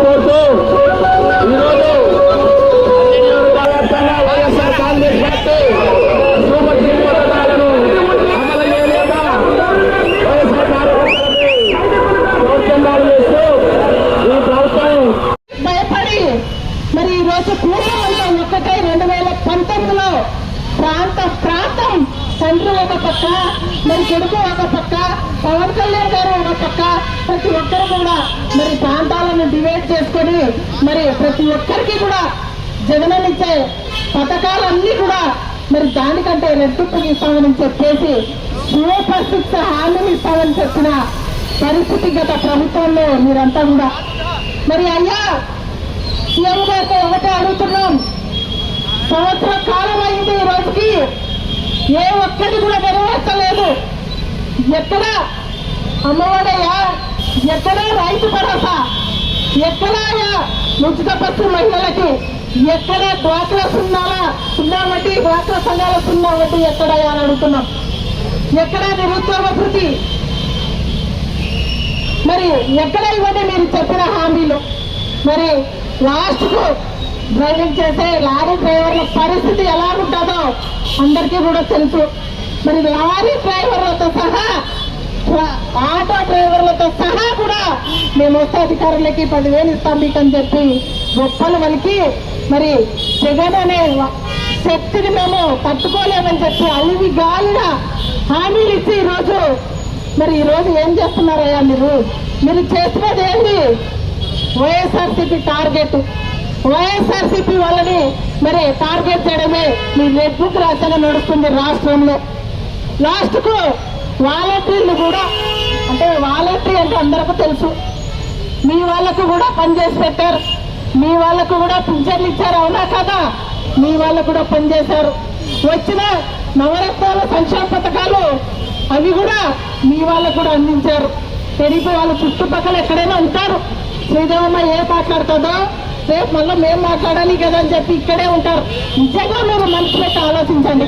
కోరుతూ ఈరోజు YSR Congress party super team పథకాలను అమలు చేయలేక వైఎస్ఆర్ కార్యకర్తలపై దౌర్జన్యాలు చేస్తూ ఈ ప్రభుత్వం భయపడి మరి ఈరోజు పూర్వం ఒక్కటే 2019లో ప్రాంతం తండ్రి ఒక పక్క, మరి కొడుకు ఒక పక్క, పవన్ కళ్యాణ్ గారు ఒక పక్క, ప్రతి ఒక్కరు కూడా మరి ప్రాంతాలను డివైడ్ చేసుకొని మరి ప్రతి ఒక్కరికి కూడా జగననిచ్చే పథకాలన్నీ కూడా మరి దానికంటే రెట్టింపు ఇస్తామని చెప్పేసి సూపర్ 6 హామీలు ఇస్తామని చెప్పిన పరిస్థితి గత ప్రభుత్వంలో మీరంతా కూడా మరి అయ్యా సీఎం గారితో ఒకటే అడుగుతున్నాం. సంవత్సర కాలం అయింది ఈ రోజుకి ఏ ఒక్కటి కూడా నెరవేర్చలేదు. ఎక్కడ అమ్మఒడయ్యా, ఎక్కడ రైతు భరోసా, ఎక్కడా ఉచిత బస్సు మహిళలకి, ఎక్కడ డ్వాక్రా సున్నా వడ్డీ, డ్వాక్రా సంఘాల సున్నా వడ్డీ ఎక్కడయ్యా అని అడుగుతున్నాం. ఎక్కడ నిరుద్యోగ భృతి, మరి ఎక్కడ ఇవ్వండి మీరు చెప్పిన హామీలు. మరి లాస్ట్ కు డ్రైవింగ్ చేసే లారీ డ్రైవర్ల పరిస్థితి ఎలా ఉంటుందో అందరికీ కూడా తెలుసు. మరి లారీ డ్రైవర్లతో సహా, ఆటో డ్రైవర్లతో సహా కూడా మేము వస్తే అధికారులకి 10,000 ఇస్తాం మీకు అని చెప్పి గొప్పలు వలికి మరి జగన్ అనే శక్తిని మేము తట్టుకోలేమని చెప్పి అలివి గాలిగా హామీలు ఇచ్చి ఈరోజు ఏం చేస్తున్నారయ్యా మీరు చేస్తున్నది ఏంటి? వైఎస్ఆర్సీపీ టార్గెట్, వైఎస్ఆర్సీపీ వాళ్ళని మరి టార్గెట్ చేయడమే మీ రెడ్ బుక్ రాజ్యాంగం నడుస్తుంది రాష్ట్రంలో. లాస్ట్ కు వాలంటీర్లు కూడా, అంటే వాలంటీర్ అంటే అందరికీ తెలుసు, మీ వాళ్ళకు కూడా పనిచేసి పెట్టారు, మీ వాళ్ళకు కూడా పింఛన్లు ఇచ్చారు, అవునా కదా? మీ వాళ్ళకు కూడా పనిచేశారు. వచ్చిన నవరత్నాల సంక్షేమ పథకాలు అవి కూడా మీ వాళ్ళకు కూడా అందించారు. తెలిపి వాళ్ళు చుట్టుపక్కల ఎక్కడైనా ఉంటారు. శ్రీదేవమ్మ ఏం మాట్లాడుతుందో రేపు మళ్ళీ మేము మాట్లాడాలి కదా అని చెప్పి ఇక్కడే ఉంటారు. నిజంగా మీరు మనసు పెట్టి ఆలోచించండి.